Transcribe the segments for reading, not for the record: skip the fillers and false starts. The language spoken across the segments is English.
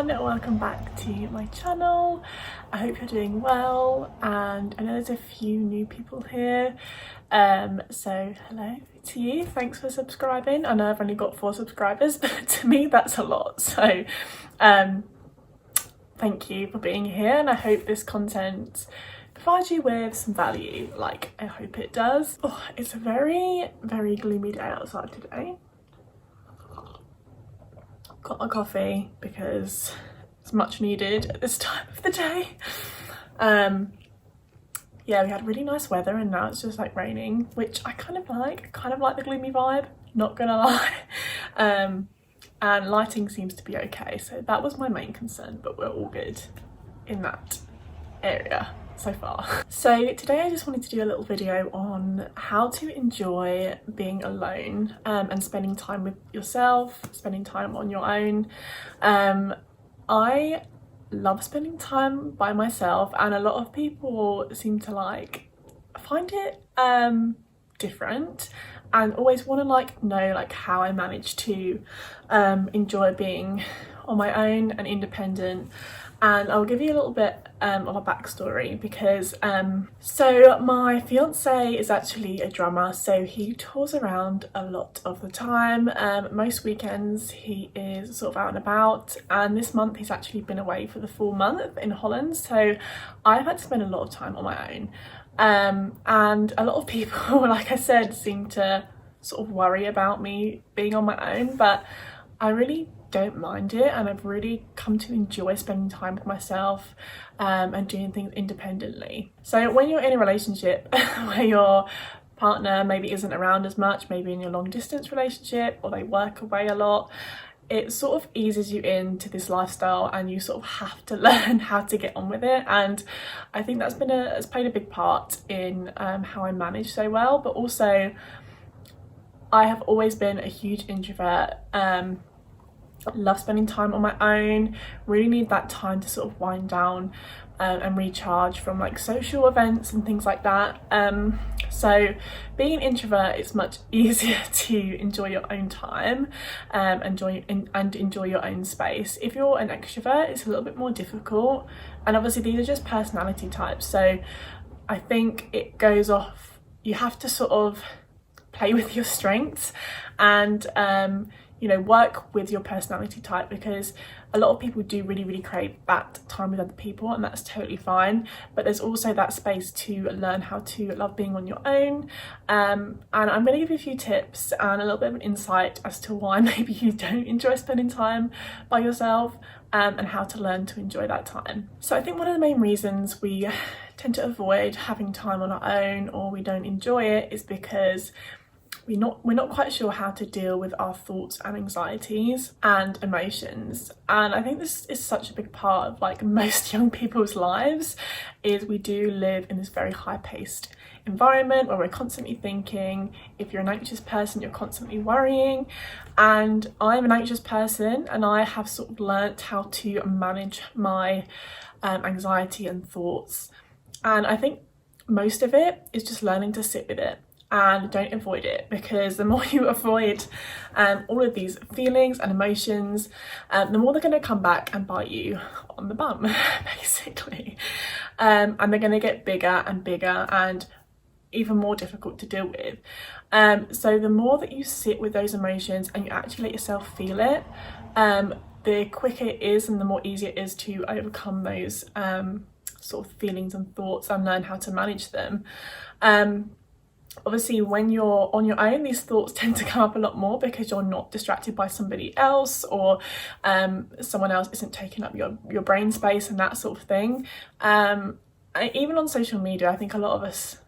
everyone, welcome back to my channel. I hope you're doing well, and I know there's a few new people here, so hello to you, thanks for subscribing. I know I've only got 4 subscribers, but to me that's a lot, so thank you for being here, and I hope this content provides you with some value, like I hope it does. Oh, it's a very gloomy day outside today. Got my coffee because it's much needed at this time of the day. Yeah, we had really nice weather and now it's just like raining, which I kind of like the gloomy vibe, not gonna lie. And lighting seems to be okay, so that was my main concern, but we're all good in that area so far. So today I just wanted to do a little video on how to enjoy being alone and spending time with yourself, spending time on your own. I love spending time by myself, and a lot of people seem to find it different and always want to know how I manage to enjoy being on my own and independent. And I'll give you a little bit of a backstory because so my fiance is actually a drummer, so he tours around a lot of the time. Most weekends he is sort of out and about, and this month he's actually been away for the full month in Holland, so I've had to spend a lot of time on my own. And a lot of people, like I said, seem to sort of worry about me being on my own, but I really don't mind it, and I've really come to enjoy spending time with myself and doing things independently. So when you're in a relationship where your partner maybe isn't around as much, maybe in your long distance relationship, or they work away a lot, it sort of eases you into this lifestyle and you sort of have to learn how to get on with it. And I think that's played a big part in how I manage so well. But also I have always been a huge introvert. Love spending time on my own, really need that time to sort of wind down and recharge from social events and things like that. So being an introvert, it's much easier to enjoy your own time and enjoy your own space. If you're an extrovert, it's a little bit more difficult, and obviously these are just personality types, so I think it goes off, you have to sort of play with your strengths and work with your personality type, because a lot of people do really crave that time with other people, and that's totally fine. But there's also that space to learn how to love being on your own. And I'm going to give you a few tips and a little bit of an insight as to why maybe you don't enjoy spending time by yourself, and how to learn to enjoy that time. So I think one of the main reasons we tend to avoid having time on our own, or we don't enjoy it, is because we're not quite sure how to deal with our thoughts and anxieties and emotions. And I think this is such a big part of most young people's lives, is we do live in this very high-paced environment where we're constantly thinking. If you're an anxious person, you're constantly worrying, and I'm an anxious person, and I have sort of learnt how to manage my anxiety and thoughts. And I think most of it is just learning to sit with it and don't avoid it, because the more you avoid all of these feelings and emotions, the more they're going to come back and bite you on the bum, basically. And they're going to get bigger and bigger and even more difficult to deal with. So the more that you sit with those emotions and you actually let yourself feel it, the quicker it is and the more easier it is to overcome those sort of feelings and thoughts and learn how to manage them. Obviously when you're on your own, these thoughts tend to come up a lot more because you're not distracted by somebody else, or someone else isn't taking up your brain space and that sort of thing. Even on social media, I think a lot of us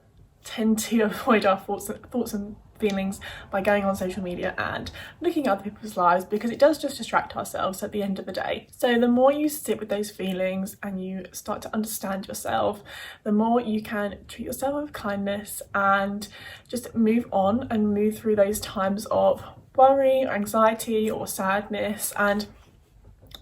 tend to avoid our thoughts and feelings by going on social media and looking at other people's lives, because it does just distract ourselves at the end of the day. So the more you sit with those feelings and you start to understand yourself, the more you can treat yourself with kindness and just move on and move through those times of worry, anxiety or sadness. And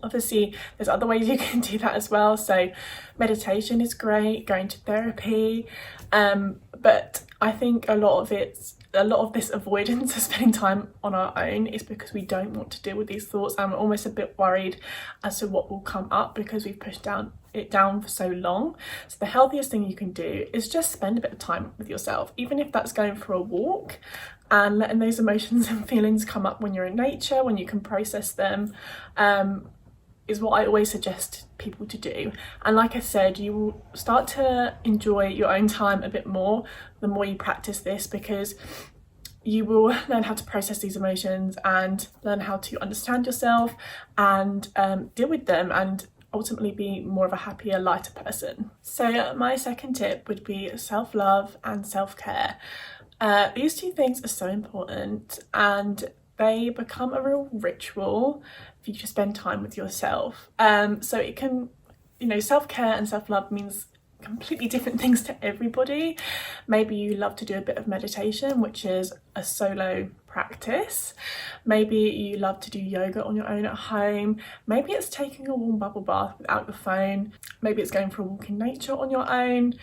obviously there's other ways you can do that as well, so meditation is great, going to therapy, but I think a lot of it's a lot of this avoidance of spending time on our own is because we don't want to deal with these thoughts, and we're almost a bit worried as to what will come up because we've pushed it down for so long. So the healthiest thing you can do is just spend a bit of time with yourself, even if that's going for a walk and letting those emotions and feelings come up when you're in nature, when you can process them, is what I always suggest people to do. And like I said, you will start to enjoy your own time a bit more the more you practice this, because you will learn how to process these emotions and learn how to understand yourself and deal with them, and ultimately be more of a happier, lighter person. So my second tip would be self-love and self-care. These two things are so important, and they become a real ritual for you to spend time with yourself. So it can, self-care and self-love means completely different things to everybody. Maybe you love to do a bit of meditation, which is a solo practice. Maybe you love to do yoga on your own at home. Maybe it's taking a warm bubble bath without your phone. Maybe it's going for a walk in nature on your own.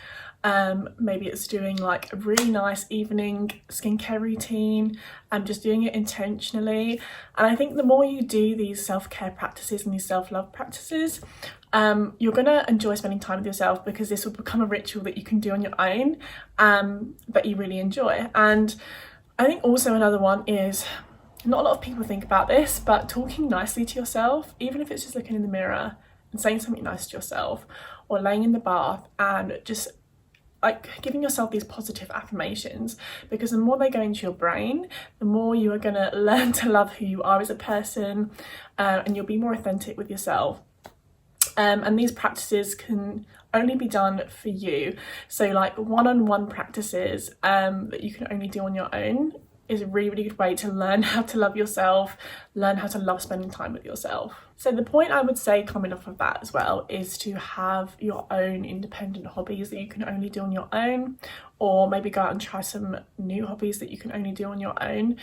Maybe it's doing like a really nice evening skincare routine and just doing it intentionally. And I think the more you do these self-care practices and these self-love practices, you're gonna enjoy spending time with yourself, because this will become a ritual that you can do on your own, that you really enjoy. And I think also another one is, not a lot of people think about this, but talking nicely to yourself, even if it's just looking in the mirror and saying something nice to yourself, or laying in the bath and just like giving yourself these positive affirmations, because the more they go into your brain, the more you are going to learn to love who you are as a person, and you'll be more authentic with yourself. And these practices can only be done for you. So like one-on-one practices that you can only do on your own is a really, really good way to learn how to love yourself, learn how to love spending time with yourself. So the point I would say coming off of that as well is to have your own independent hobbies that you can only do on your own, or maybe go out and try some new hobbies that you can only do on your own.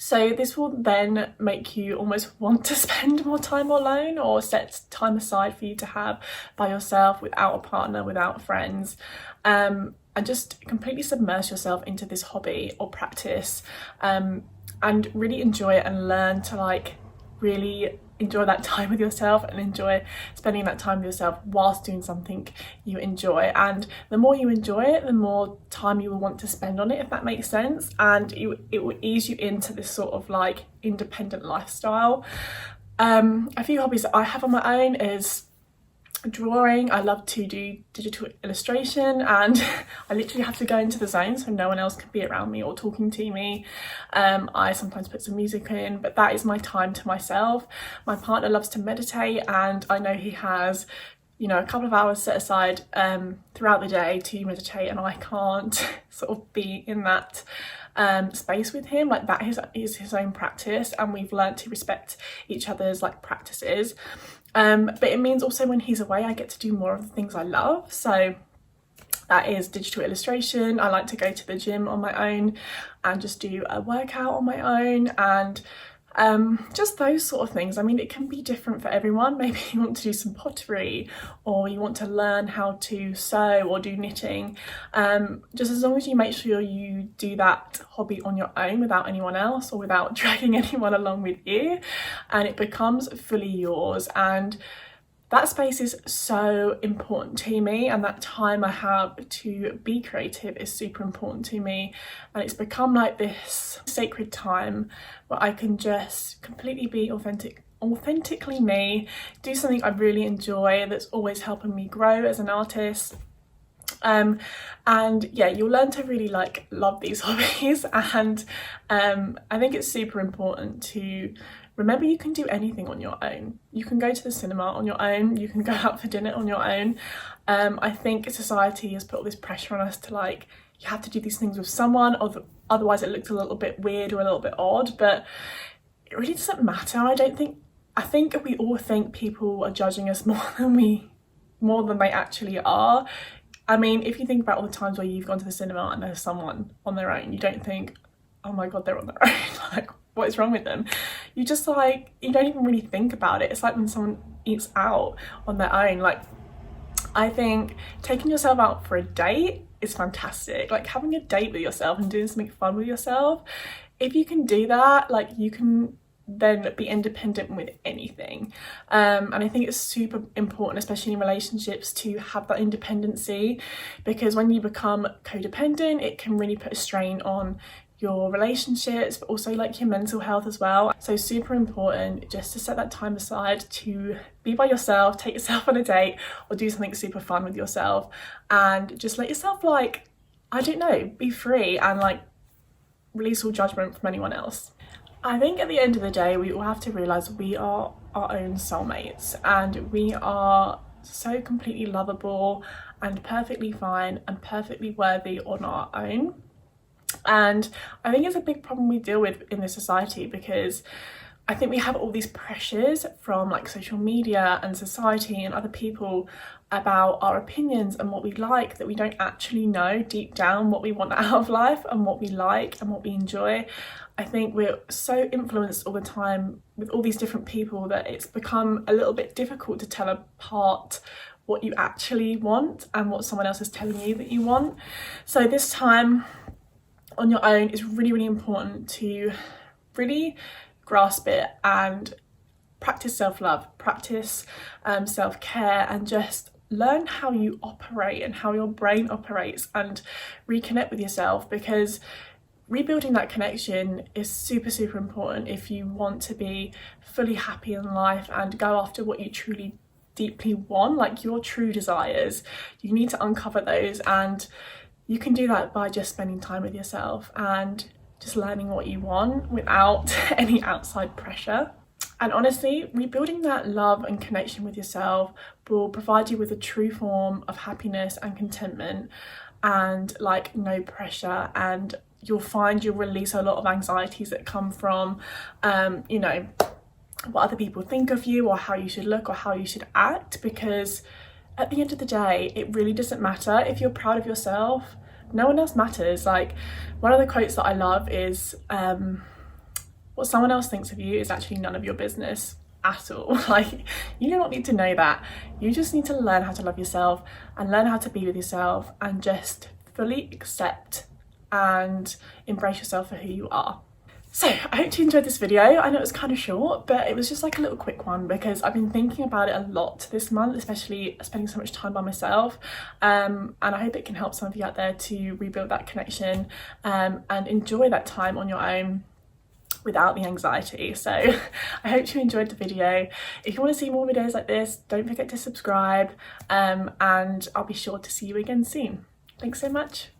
So this will then make you almost want to spend more time alone, or set time aside for you to have by yourself, without a partner, without friends, and just completely submerge yourself into this hobby or practice, and really enjoy it and learn to like really enjoy that time with yourself and enjoy spending that time with yourself whilst doing something you enjoy. And the more you enjoy it, the more time you will want to spend on it, if that makes sense, and it will ease you into this sort of like independent lifestyle. A few hobbies that I have on my own is drawing. I love to do digital illustration, and I literally have to go into the zone so no one else can be around me or talking to me. I sometimes put some music in, but that is my time to myself. My partner loves to meditate, and I know he has a couple of hours set aside throughout the day to meditate, and I can't sort of be in that space with him. Like, that is his own practice, and we've learned to respect each other's like practices. But it means also when he's away, I get to do more of the things I love. So that is digital illustration. I like to go to the gym on my own and just do a workout on my own, and just those sort of things. I mean, it can be different for everyone. Maybe you want to do some pottery, or you want to learn how to sew or do knitting. Just as long as you make sure you do that hobby on your own without anyone else, or without dragging anyone along with you, and it becomes fully yours. And that space is so important to me, and that time I have to be creative is super important to me, and it's become like this sacred time where I can just completely be authentically me, do something I really enjoy that's always helping me grow as an artist. And yeah, you'll learn to really like love these hobbies, and I think it's super important to remember you can do anything on your own. You can go to the cinema on your own, you can go out for dinner on your own. I think society has put all this pressure on us to like, you have to do these things with someone, or otherwise it looks a little bit weird or a little bit odd, but it really doesn't matter. I think we all think people are judging us more than they actually are. I mean, if you think about all the times where you've gone to the cinema and there's someone on their own, you don't think, oh my god, they're on their own, like, what is wrong with them? You just like, you don't even really think about it. It's like when someone eats out on their own. Like, I think taking yourself out for a date is fantastic. Like having a date with yourself and doing something fun with yourself, if you can do that, like you can then be independent with anything. And I think it's super important, especially in relationships, to have that independency, because when you become codependent, it can really put a strain on your relationships, but also like your mental health as well. So super important just to set that time aside to be by yourself, take yourself on a date, or do something super fun with yourself, and just let yourself, like, I don't know, be free and like release all judgment from anyone else. I think at the end of the day, we all have to realise we are our own soulmates, and we are so completely lovable and perfectly fine and perfectly worthy on our own. And I think it's a big problem we deal with in this society, because I think we have all these pressures from like social media and society and other people about our opinions and what we like, that we don't actually know deep down what we want out of life and what we like and what we enjoy. I think we're so influenced all the time with all these different people that it's become a little bit difficult to tell apart what you actually want and what someone else is telling you that you want. So this time on your own is really, really important to really grasp it and practice self-love, practice self-care, and just learn how you operate and how your brain operates, and reconnect with yourself, because rebuilding that connection is super, super important if you want to be fully happy in life and go after what you truly deeply want, like your true desires. You need to uncover those, and you can do that by just spending time with yourself and just learning what you want without any outside pressure. And honestly, rebuilding that love and connection with yourself will provide you with a true form of happiness and contentment, and like no pressure, and you'll find you'll release a lot of anxieties that come from you know, what other people think of you, or how you should look, or how you should act, because at the end of the day, it really doesn't matter. If you're proud of yourself, no one else matters. Like, one of the quotes that I love is what someone else thinks of you is actually none of your business at all. Like, you do not need to know that. You just need to learn how to love yourself and learn how to be with yourself, and just fully accept and embrace yourself for who you are. So I hope you enjoyed this video. I know it was kind of short, but it was just like a little quick one, because I've been thinking about it a lot this month, especially spending so much time by myself, and I hope it can help some of you out there to rebuild that connection and enjoy that time on your own without the anxiety. So I hope you enjoyed the video. If you want to see more videos like this, don't forget to subscribe, and I'll be sure to see you again soon. Thanks so much.